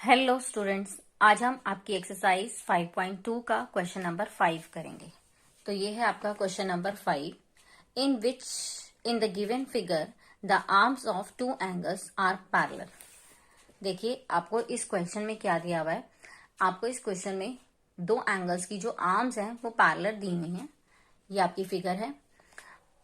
Hello students, आज हम आपकी एक्सरसाइज 5.2 का क्वेश्चन नंबर 5 करेंगे। तो ये है आपका question number 5। In which in the given figure the arms of two angles are parallel. देखिए आपको इस क्वेश्चन में क्या दिया हुआ है। आपको इस क्वेश्चन में दो एंगल्स की जो आर्म्स हैं वो पैरेलल दी हुई हैं। ये आपकी फिगर है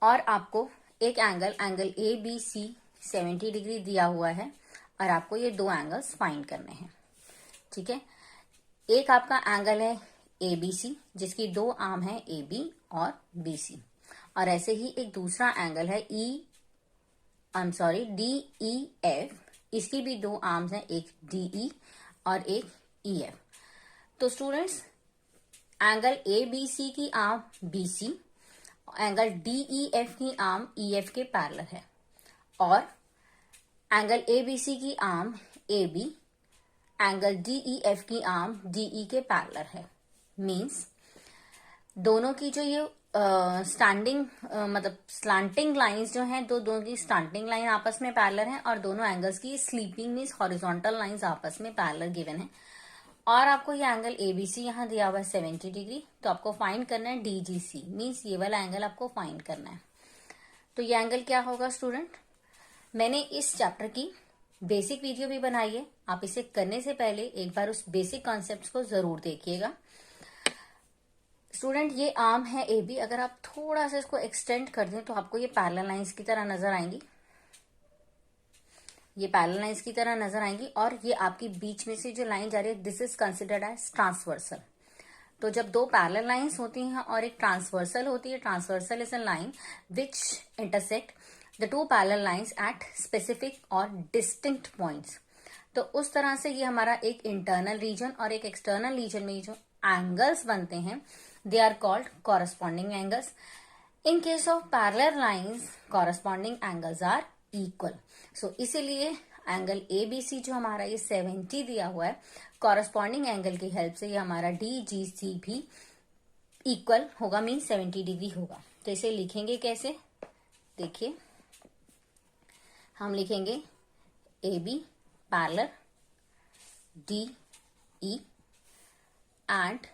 और आपको एक angle A B C 70 degree दिया हुआ है और आपको ये दो एंगल्स फाइंड करने हैं। ठीक है, एक आपका एंगल है ए बी सी जिसकी दो आर्म है ए बी और बी सी, और ऐसे ही एक दूसरा एंगल है डी ई एफ, इसकी भी दो आर्म्स हैं, एक डी ई और एक ई एफ। तो students, angle A B C की arm B C, angle D E F की आर्म ई एफ के पैरेलल है, और एंगल ए बी सी की arm A B angle D E F की आर्म डी ई के parallel है। Means दोनों की जो ये मतलब स्लांटिंग लाइंस जो हैं, दोनों की स्लांटिंग लाइन आपस में पैरेलल है, और दोनों एंगल्स की स्लीपिंग मींस हॉरिजॉन्टल लाइंस आपस में पैरेलल गिवन है। और आपको ये एंगल एबीसी यहाँ दिया हुआ है 70 डिग्री, तो आपको फाइंड करना है डीजीसी, मींस ये वाला एंगल आपको फाइंड करना है। तो ये एंगल क्या होगा स्टूडेंट? मैंने इस चैप्टर की बेसिक वीडियो भी बनाई है, आप इसे करने से पहले एक बार उस बेसिक कॉन्सेप्ट्स को जरूर देखिएगा। स्टूडेंट, ये आर्म है ए बी, अगर आप थोड़ा सा इसको एक्सटेंड कर दें तो आपको ये पैरेलल लाइंस की तरह नजर आएंगी। ये पैरेलल लाइंस की तरह नजर आएंगी, और ये आपकी बीच में से जो लाइन जा रही है, this is considered as transversal. तो जब दो पैरेलल लाइंस होती हैं और एक ट्रांसवर्सल होती है, transversal is a line which intersect the two parallel lines at specific और डिस्टिंक्ट पॉइंट्स। तो उस तरह से ये हमारा एक इंटरनल रीजन और एक एक्सटर्नल रीजन में जो एंगल्स बनते हैं, they are called corresponding angles. In case of parallel lines corresponding angles are equal. So इसीलिए एंगल ए बी सी जो हमारा ये 70 दिया हुआ है, कॉरस्पॉन्डिंग एंगल की हेल्प से ये हमारा डी जी सी भी इक्वल होगा, मीन 70 डिग्री होगा। तो इसे लिखेंगे कैसे? देखिए, हम लिखेंगे A B parallel D E and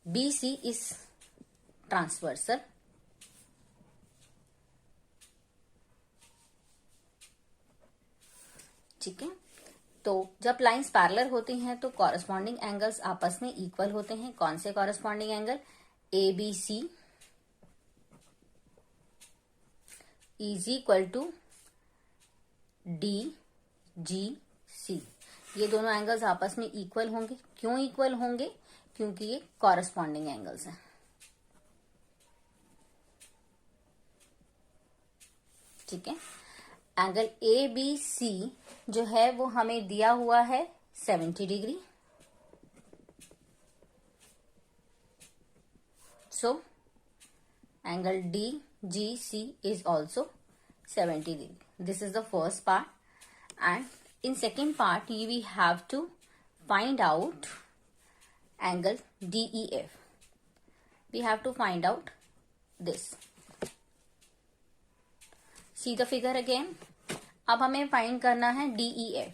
B C is transversal, ठीक है। तो जब लाइंस पैरेलल होती हैं तो कॉरस्पॉन्डिंग एंगल्स आपस में इक्वल होते हैं। कौन से corresponding angle? A B C is equal to D G C. ये दोनों एंगल्स आपस में इक्वल होंगे। क्यों इक्वल होंगे? क्योंकि ये कॉरस्पॉन्डिंग एंगल्स हैं, ठीक है। एंगल ए बी सी जो है वो हमें दिया हुआ है 70 degree. So angle D G C is also 70 degree. This is the first part, and in second part we have to find out angle DEF. We have to find out this. See the figure again. अब हमें find करना है DEF.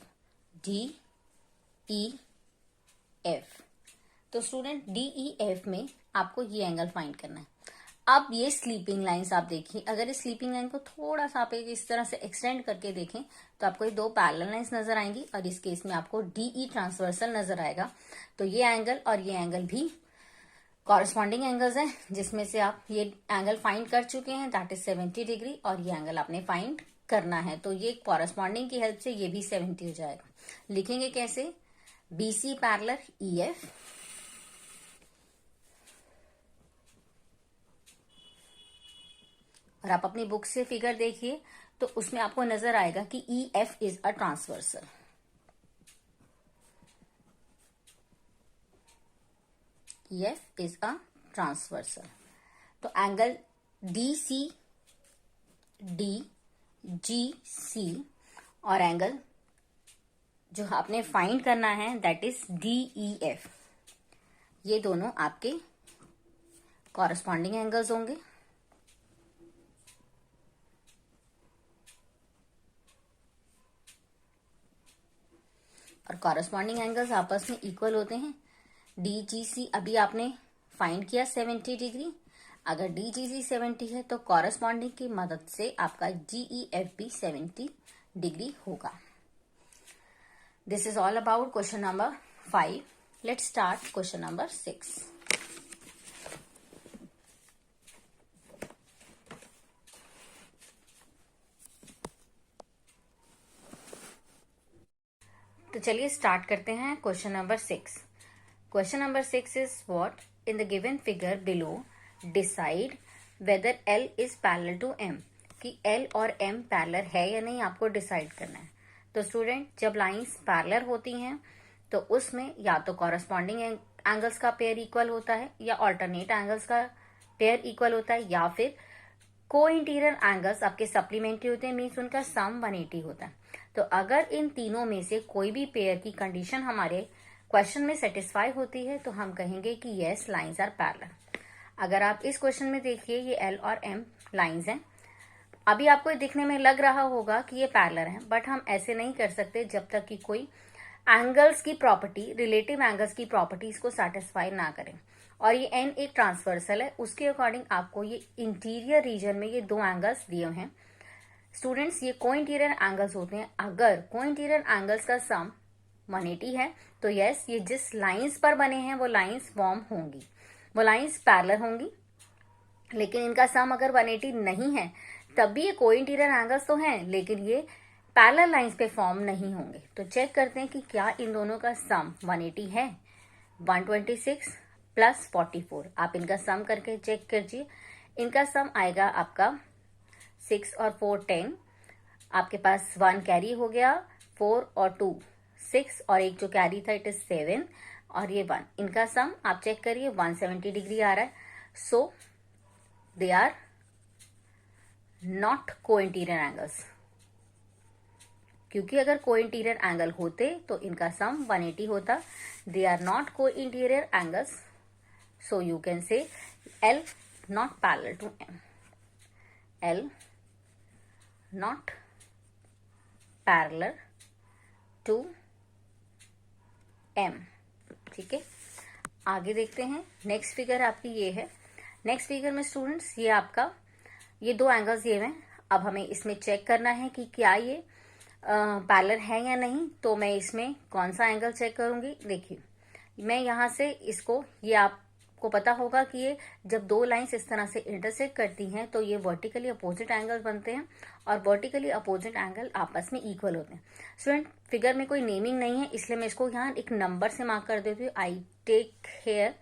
DEF. तो student, DEF में आपको ये angle find करना है। अब ये स्लीपिंग लाइंस आप देखिए, अगर इस स्लीपिंग लाइन को थोड़ा सा आप इस तरह से एक्सटेंड करके देखें तो आपको ये दो पैरेलल लाइंस नजर आएंगी, और इस केस में आपको डीई ट्रांसवर्सल नजर आएगा। तो ये एंगल और ये एंगल भी कॉरस्पॉन्डिंग एंगल्स हैं, जिसमें से आप ये एंगल फाइंड कर चुके हैं, दैट इज 70 डिग्री, और ये एंगल आपने फाइंड करना है। तो ये कॉरस्पॉन्डिंग की हेल्प से ये भी 70 हो जाएगा। लिखेंगे कैसे? बीसी पैरेलल EF और आप अपनी बुक से फिगर देखिए तो उसमें आपको नजर आएगा कि EF is a transversal. EF is a transversal. तो एंगल DC DGC और एंगल जो आपने फाइंड करना है दैट इज DEF, ये दोनों आपके कॉरस्पॉन्डिंग एंगल्स होंगे। और कॉरस्पॉन्डिंग एंगल्स आपस में इक्वल होते हैं। DGC अभी आपने फाइंड किया 70 डिग्री। अगर DGC 70 है तो कॉरस्पॉन्डिंग की मदद से आपका GEF भी 70 डिग्री होगा। This is all about question number 5। Let's start question number 6। तो चलिए स्टार्ट करते हैं question number 6। Question number 6 is what in the given figure below decide whether L is parallel to M, कि L और M parallel है या नहीं आपको डिसाइड करना है। तो स्टूडेंट, जब लाइंस पैरेलल होती हैं तो उसमें या तो कॉरस्पॉन्डिंग एंगल्स का पेयर इक्वल होता है या ऑल्टरनेट एंगल्स का पेयर इक्वल होता है या फिर को इंटीरियर एंगल्स आपके सप्लीमेंट्री होते हैं, मीन्स उनका सम 180 होता है। तो अगर इन तीनों में से कोई भी पेयर की कंडीशन हमारे क्वेश्चन में सेटिस्फाई होती है तो हम कहेंगे कि यस लाइंस आर पैरेलल। अगर आप इस क्वेश्चन में देखिए, ये L और M लाइंस हैं। अभी आपको दिखने में लग रहा होगा कि ये पैरेलल हैं, बट हम ऐसे नहीं कर सकते जब तक कि कोई एंगल्स की प्रॉपर्टी, रिलेटिव एंगल्स की प्रॉपर्टीज को सेटिस्फाई ना करें। और ये N एक ट्रांसवर्सल है, उसके अकॉर्डिंग आपको ये इंटीरियर रीजन में ये दो एंगल्स दिए हैं। स्टूडेंट्स, ये को इंटीरियर एंगल्स होते हैं। अगर को इंटीरियर एंगल्स का सम 180 है तो यस, ये जिस लाइंस पर बने हैं वो लाइंस फॉर्म होंगी, वो लाइंस पैरेलल होंगी। लेकिन इनका सम अगर 180 नहीं है तब भी ये को इंटीरियर एंगल्स तो हैं, लेकिन ये पैरेलल लाइंस पे फॉर्म नहीं होंगे। तो चेक करते हैं कि क्या इन दोनों का सम 180 है। 126 प्लस 44, आप इनका सम करके चेक कीजिए। इनका सम आएगा आपका 6 और 4 10, आपके पास 1 कैरी हो गया, 4 और 2 6, और एक जो कैरी था इट इज 7, और ये 1। इनका सम आप चेक करिए 170 डिग्री आ रहा है। सो दे are not co interior angles, क्योंकि अगर को इंटीरियर एंगल होते तो इनका सम 180 होता। They are not co interior angles, so you can say L not parallel to M, L not parallel to M। ठीक है, आगे देखते हैं। नेक्स्ट फिगर आपकी ये है। नेक्स्ट फिगर में स्टूडेंट्स ये आपका ये दो एंगल्स दिए हुए हैं। अब हमें इसमें चेक करना है कि क्या ये पैरेलल है या नहीं। तो मैं इसमें कौन सा एंगल चेक करूंगी, देखिए मैं यहां से इसको, ये आपको पता होगा कि ये जब दो लाइंस इस तरह से इंटरसेक्ट करती हैं तो ये वर्टिकली अपोजिट एंगल बनते हैं, और वर्टिकली अपोजिट एंगल आपस में इक्वल होते हैं। स्टूडेंट, फिगर में कोई नेमिंग नहीं है, इसलिए मैं इसको यहाँ एक नंबर से मार्क कर देती हूँ। I take here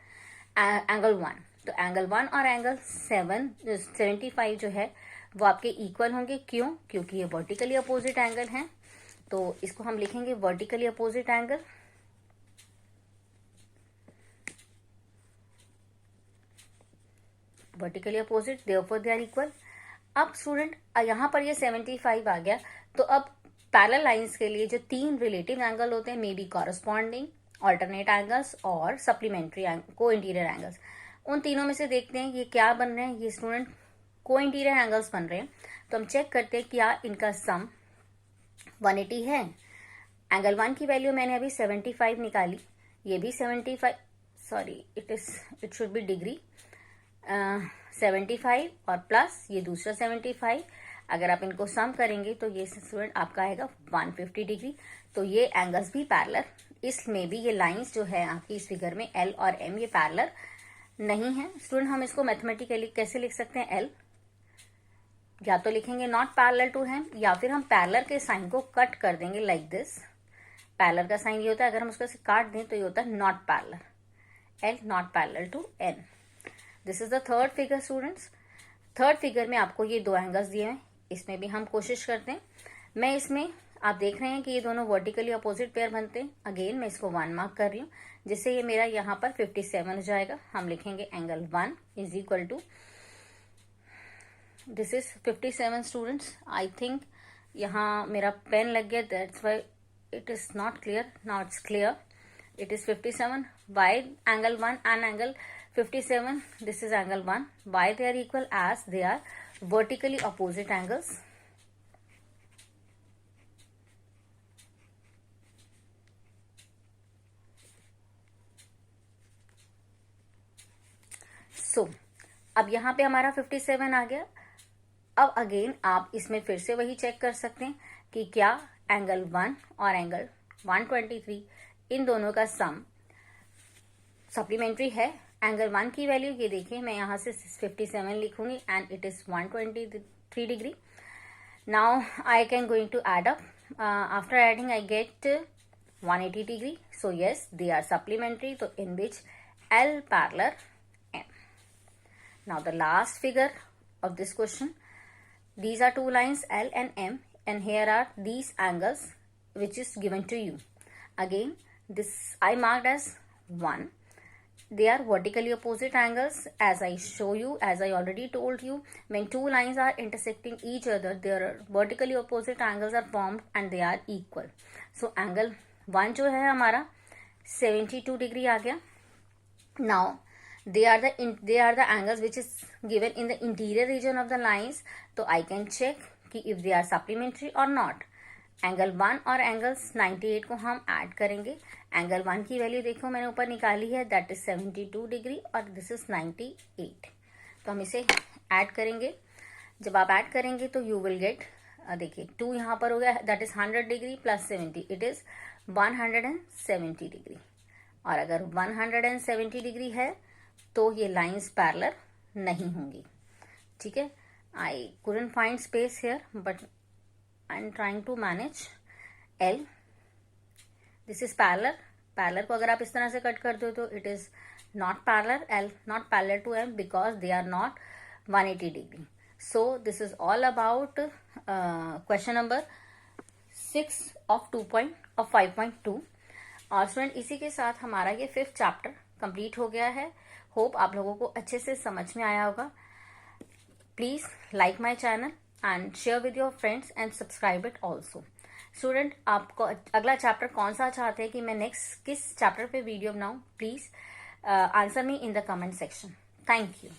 angle 1। तो एंगल 1 और एंगल 75 जो है वो आपके इक्वल होंगे। क्यों? क्योंकि ये वर्टिकली अपोजिट एंगल हैं। तो इसको हम लिखेंगे vertically opposite angle. Vertically opposite, therefore they are equal. अब स्टूडेंट यहाँ पर ये 75 आ गया, तो अब पैरेलल लाइंस के लिए जो तीन रिलेटिव एंगल होते हैं, may be corresponding, alternate angles और सप्लीमेंट्री को इंटीरियर एंगल्स, उन तीनों में से देखते हैं ये क्या बन रहे हैं। ये स्टूडेंट को इंटीरियर एंगल्स बन रहे हैं। तो हम चेक करते हैं क्या इनका सम 180 है। एंगल 1 की वैल्यू मैंने अभी 75 निकाली, ये भी 75, sorry it should be degree, 75 और प्लस ये दूसरा 75। अगर आप इनको सम करेंगे तो ये स्टूडेंट आपका आएगा 150 डिग्री। तो ये एंगल्स भी पैरेलल, इसमें भी ये लाइंस जो है आपकी इस फिगर में L और M ये पैरेलल नहीं है। स्टूडेंट, हम इसको मैथमेटिकली कैसे लिख सकते हैं? L या तो लिखेंगे नॉट पैरेलल टू M, या फिर हम पैरेलल के साइन को कट कर देंगे लाइक दिस। पैरेलल का साइन ये होता है, अगर हम उसको काट दें तो ये होता है not parallel, L not parallel to N। This is the third figure students. Third figure में आपको ये दो एंगल्स दिए हैं, इसमें भी हम कोशिश करते हैं। मैं इसमें आप देख रहे हैं कि ये दोनों वर्टिकली अपोजिट पेयर बनते हैं। अगेन मैं इसको 1 मार्क कर रही हूँ, जिससे ये मेरा यहाँ पर 57 हो जाएगा। हम लिखेंगे angle 1 is equal to, this is 57 students. I think यहाँ मेरा पेन लग गया, that's why it is not clear. Now it's clear, it is 57. Why angle 1 and angle 57? This is angle 1. Why they are equal? As they are vertically opposite angles. सो अब यहाँ पे हमारा 57 आ गया। अब अगेन आप इसमें फिर से वही चेक कर सकते हैं कि क्या एंगल 1 और एंगल 123 इन दोनों का सम सप्लीमेंट्री है। एंगल 1 की वैल्यू ये देखिए, मैं यहाँ से 57 लिखूंगी and it is 123 degree. Now I can going to add up, after adding I get 180 degree. So yes, they are supplementary, तो in which L parallel M. Now the last figure of this question, these are two lines L and M, and here are these angles which is given to you. Again, this I marked as 1. They are vertically opposite angles. As I show you, as I already told you, when two lines are intersecting each other, their vertically opposite angles are formed and they are equal. So angle 1 जो है हमारा 72 degree आ गया. Now they are the angles which is given in the interior region of the lines. तो I can check कि if they are supplementary or not. Angle 1 और angles 98 को हम add करेंगे. एंगल 1 की वैल्यू देखो मैंने ऊपर निकाली है, दैट इज 72 डिग्री और दिस इज 98. तो हम इसे ऐड करेंगे. जब आप ऐड करेंगे तो यू विल गेट, देखिए 2 यहाँ पर हो गया, that is 100 degree plus 70, it is 170 degree. और अगर 170 डिग्री है तो ये लाइंस पैरेलल नहीं होंगी. ठीक है, I couldn't find space here but I am trying to manage. L, this is parallel. Parallel को अगर आप इस तरह से कट करते हो तो it is not parallel. L not parallel to M because they are not 180 degree. So this is all about question number 6 of 5.2. और स्टूडेंट इसी के साथ हमारा ये 5th चैप्टर कंप्लीट हो गया है. होप आप लोगों को अच्छे से समझ में आया होगा. Please like my channel and share with your friends and subscribe it also. Student आपको अगला चैप्टर कौन सा चाहते हैं कि मैं नेक्स्ट किस चैप्टर पे वीडियो बनाऊं, please answer me in the comment section. Thank you.